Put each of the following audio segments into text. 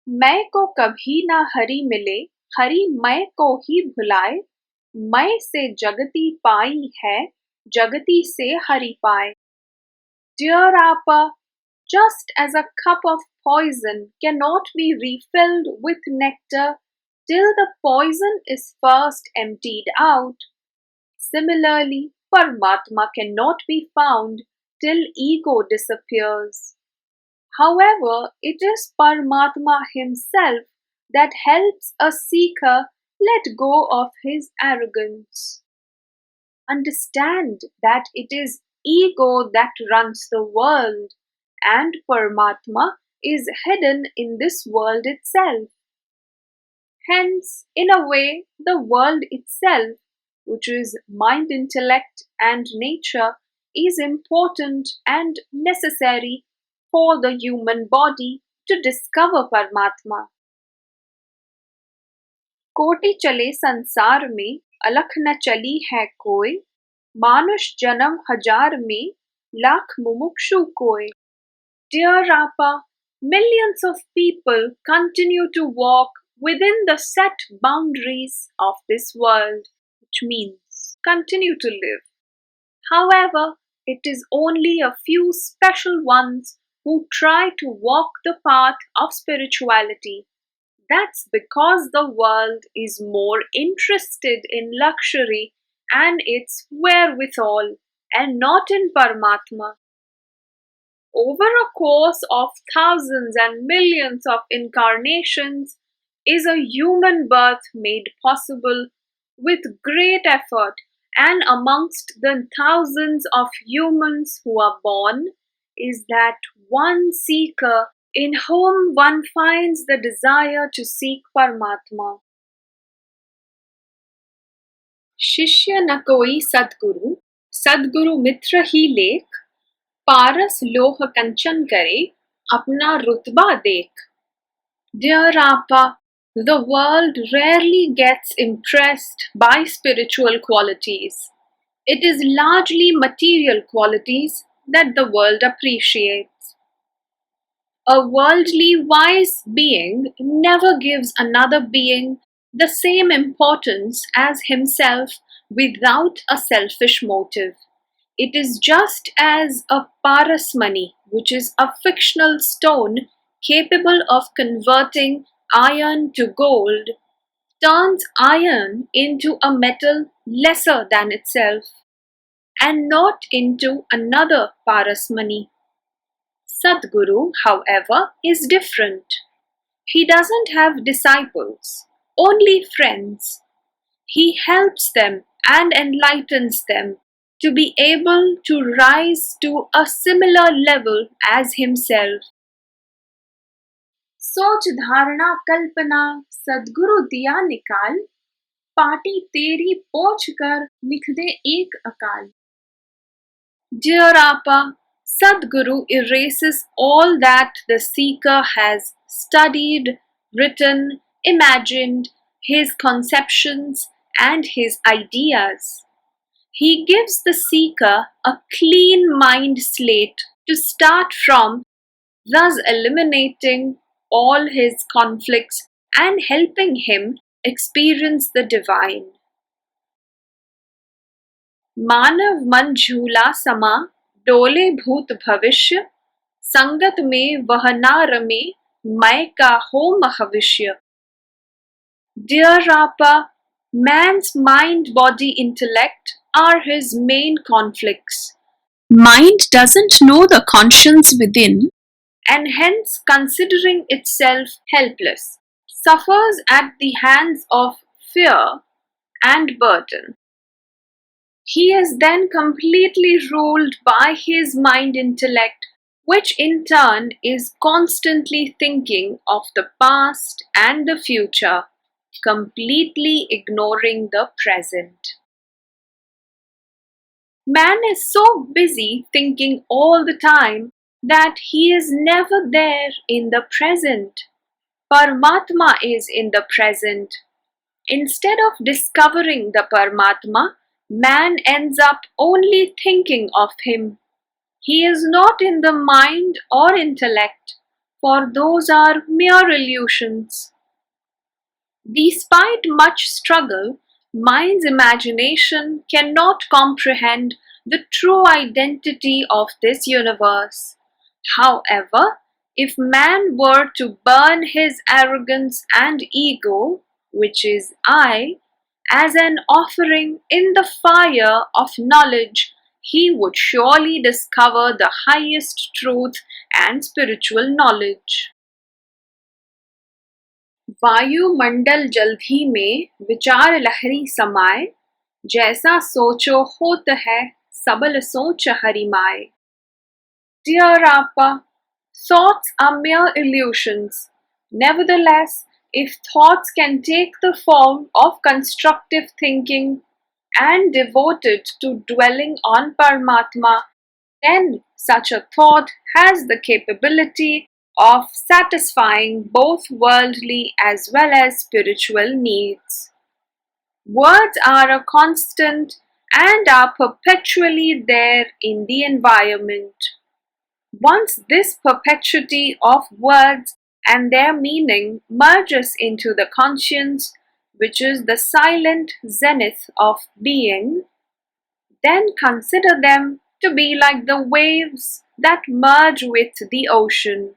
मैं को कभी ना हरि मिले, हरि मैं को ही भुलाए। मैं से जगती पाई है, जगती से हरि पाए। Dear Appa, just as a cup of poison cannot be refilled with nectar till the poison is first emptied out, similarly, Paramatma cannot be found till ego disappears. However, it is Paramatma himself that helps a seeker let go of his arrogance. Understand that it is ego that runs the world, and Paramatma is hidden in this world itself. Hence, in a way, the world itself, which is mind, intellect, and nature, is important and necessary for the human body to discover Paramatma. कोटि चले संसार में अलख न चली है कोई, मानुष जन्म हजार में लाख मुमुक्षु कोय. Dear Appa, millions of people continue to walk within the set boundaries of this world, which means continue to live. However, it is only a few special ones who try to walk the path of spirituality. That's because the world is more interested in luxury and its wherewithal and not in Paramatma. Over a course of thousands and millions of incarnations is a human birth made possible with great effort, and amongst the thousands of humans who are born is that one seeker in whom one finds the desire to seek Paramatma. शिष्य न कोई सद्गुरु, सद्गुरु मित्र ही लेख, पारस लोह कंचन करे, अपना रुतबा देख. Dear Appa, the world rarely gets impressed by spiritual qualities. It is largely material qualities that the world appreciates. A worldly wise being never gives another being the same importance as himself without a selfish motive. It is just as a parasmani, which is a fictional stone capable of converting iron to gold, turns iron into a metal lesser than itself and not into another parasmani. Sadguru, however, is different. He doesn't have disciples, only friends. He helps them and enlightens them to be able to rise to a similar level as himself. सोच धारणा कल्पना सदगुरु दिया निकाल, पाटी तेरी पोंछ कर लिख दे एक अकाल. Dear Appa, Sadguru erases all that the seeker has studied, written, imagined, his conceptions, and his ideas. He gives the seeker a clean mind slate to start from, thus eliminating all his conflicts and helping him experience the divine. मानव मन झूला समा, डोले भूत भविष्य, संगत में वह ना रमे, मैं का हो महविष्य. Dear Appa, man's mind, body, intellect are his main conflicts. Mind doesn't know the conscience within, and hence, considering itself helpless, suffers at the hands of fear and burden. He is then completely ruled by his mind intellect, which in turn is constantly thinking of the past and the future, completely ignoring the present. Man is so busy thinking all the time that he is never there in the present. Paramatma is in the present. Instead of discovering the Paramatma, man ends up only thinking of him. He is not in the mind or intellect, for those are mere illusions. Despite much struggle, mind's imagination cannot comprehend the true identity of this universe. However, if man were to burn his arrogance and ego, which is I, as an offering in the fire of knowledge, he would surely discover the highest truth and spiritual knowledge. वायुमंडल जल्दी में विचार लहरी समाए, जैसा सोचो होत है सबल सोच हरिमाए. Dear Appa, thoughts are mere illusions. Nevertheless, if thoughts can take the form of constructive thinking and devoted to dwelling on Paramatma, then such a thought has the capability of satisfying both worldly as well as spiritual needs. Words are a constant and are perpetually there in the environment. Once this perpetuity of words and their meaning merges into the conscience, which is the silent zenith of being, then consider them to be like the waves that merge with the ocean.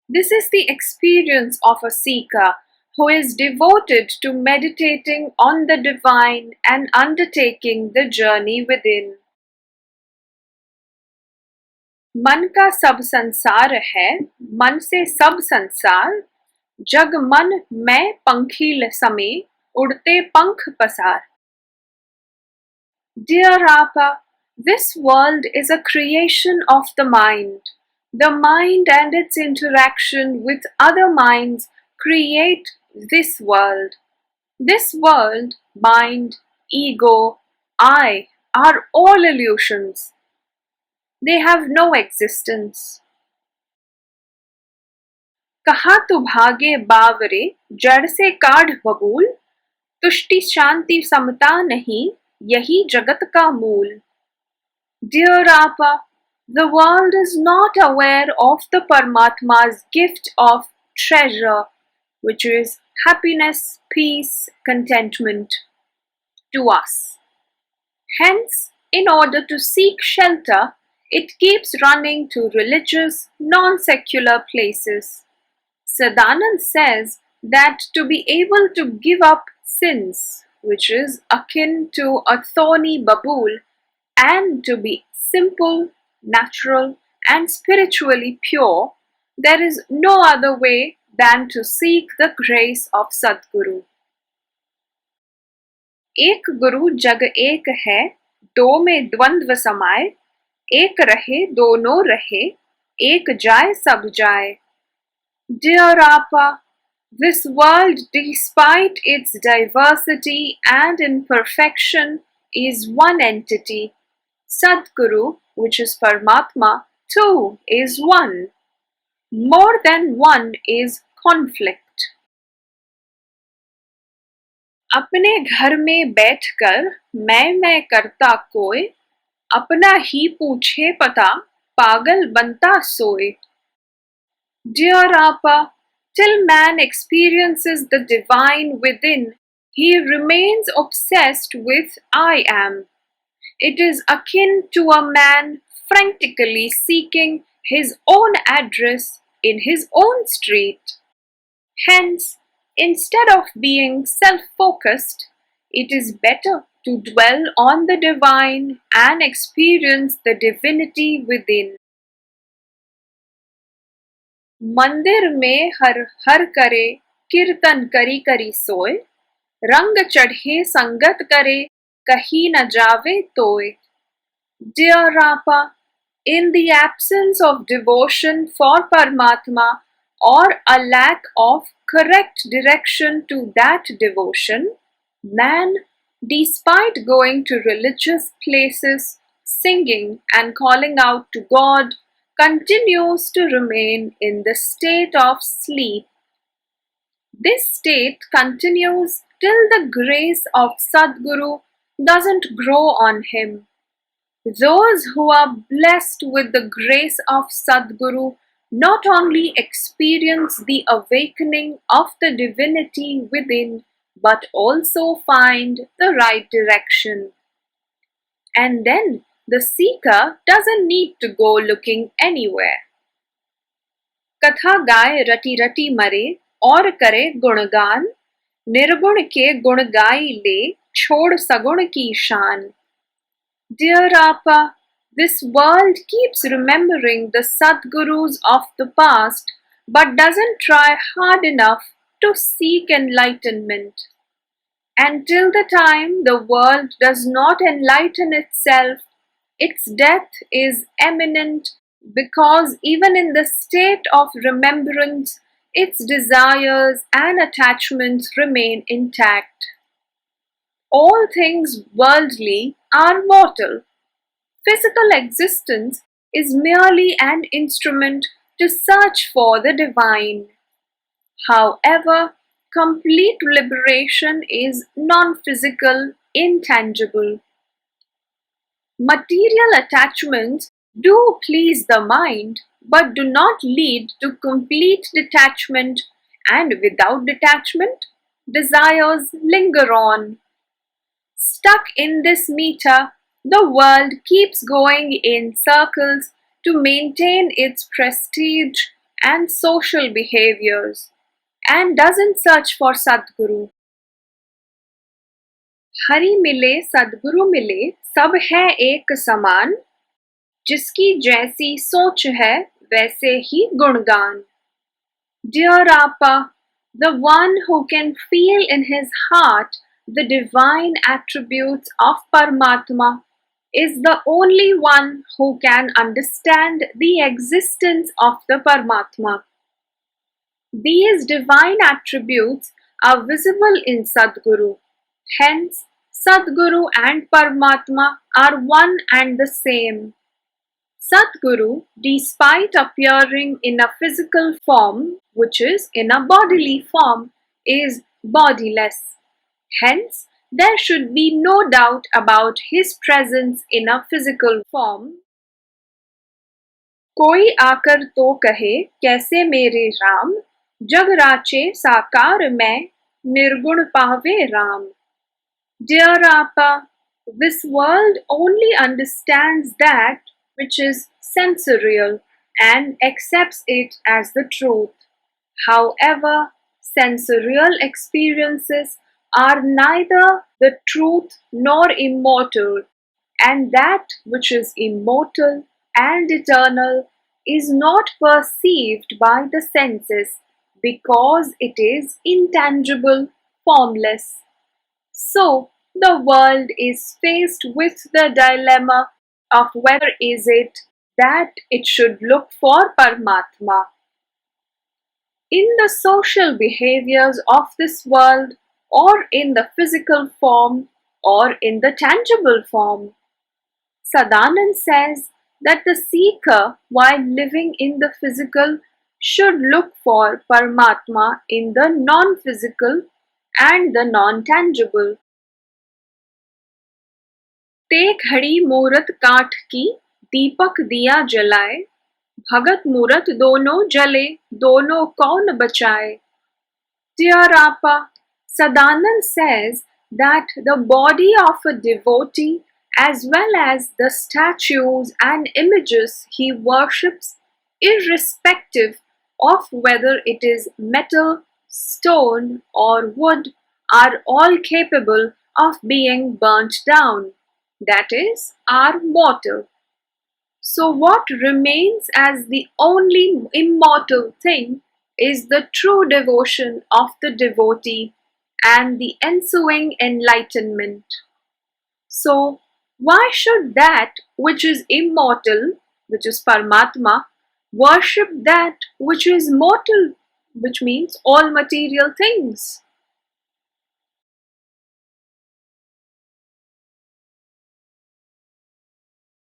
This is the experience of a seeker who is devoted to meditating on the divine and undertaking the journey within. मन का सब संसार है, मन से सब संसार, जग मन मैं पंखी समे, उड़ते पंख पसार. Dear Appa, this world is a creation of the mind. The mind and its interaction with other minds create this world. This world, mind, ego, I are all illusions. They have no existence. कहा तु भागे बावरे, जड़ से काढ़ बबूल, तुष्टि शांति समता नहीं, यही जगत का मूल. Dear Appa, the world is not aware of the Paramatma's gift of treasure, which is happiness, peace, contentment, to us. Hence, in order to seek shelter, it keeps running to religious, non-secular places. Sadanand says that to be able to give up sins, which is akin to a thorny babool, and to be simple, natural, and spiritually pure, there is no other way than to seek the grace of Sadguru. एक गुरु जग एक है, दो में द्वंद्व समाए, एक रहे दोनों रहे, एक जाए सब जाए. Dear Appa, this world, despite its diversity and imperfection, is one entity. Sadguru, which is Paramatma, too is one. More than one is conflict. अपने घर में बैठकर मैं करता कोई, अपना ही पूछे पता, पागल बनता सोए. Dear Appa, till man experiences the divine within, he remains obsessed with I am. It is akin to a man frantically seeking his own address in his own street. Hence, instead of being self-focused, it is better to dwell on the divine and experience the divinity within. मंदिर में हर हर करे, कीर्तन करी करी सोए, रंग चढ़े संगत करे, कहीं न जावे तोय. Dear Appa, in the absence of devotion for Paramatma or a lack of correct direction to that devotion, man, despite going to religious places, singing and calling out to God, continues to remain in the state of sleep. This state continues till the grace of Sadguru doesn't grow on him. Those who are blessed with the grace of Sadguru not only experience the awakening of the divinity within, but also find the right direction. And then the seeker doesn't need to go looking anywhere. कथा गाए रटी रटी मरे और करे गुणगान, निर्गुण के गुण गाई ले छोड़ सगुण की शान. Dear Appa, this world keeps remembering the Sadgurus of the past but doesn't try hard enough to seek enlightenment. Until the time the world does not enlighten itself, its death is imminent because even in the state of remembrance, its desires and attachments remain intact. All things worldly are mortal. Physical existence is merely an instrument to search for the divine. However, complete liberation is non-physical, intangible. Material attachments do please the mind, but do not lead to complete detachment, and without detachment, desires linger on. Stuck in this meter, the world keeps going in circles to maintain its prestige and social behaviors, and doesn't search for Sadguru. Hari मिले सद्गुरु मिले सब है एक समान, जिसकी जैसी सोच है वैसे ही गुणगान. Dear Appa, the one who can feel in his heart the divine attributes of Paramatma is the only one who can understand the existence of the Paramatma. These divine attributes are visible in Sadguru. Hence, Sadguru and Paramatma are one and the same. Sadguru, despite appearing in a physical form, which is in a bodily form, is bodiless. Hence, there should be no doubt about his presence in a physical form. कोई आकर तो कहे कैसे मेरे राम, जग राचे साकार मैं, निर्गुण पावे Ram. Dear Appa, this world only understands that which is sensorial and accepts it as the truth. However, sensorial experiences are neither the truth nor immortal, and that which is immortal and eternal is not perceived by the senses because it is intangible, formless. So, the world is faced with the dilemma of whether is it that it should look for Paramatma. In the social behaviors of this world, or in the physical form, or in the tangible form. Sadanand says that the seeker, while living in the physical, should look for Paramatma in the non-physical and the non-tangible. ते घड़ी मूरत काठ की दीपक दिया जलाए, भगत मूरत दोनों जले, दोनों कौन बचाए. Dear Appa, Sadanand says that the body of a devotee as well as the statues and images he worships, irrespective of whether it is metal, stone or wood, are all capable of being burnt down. That is, are mortal. So what remains as the only immortal thing is the true devotion of the devotee and the ensuing enlightenment. So, why should that which is immortal, which is Paramatma, worship that which is mortal, which means all material things?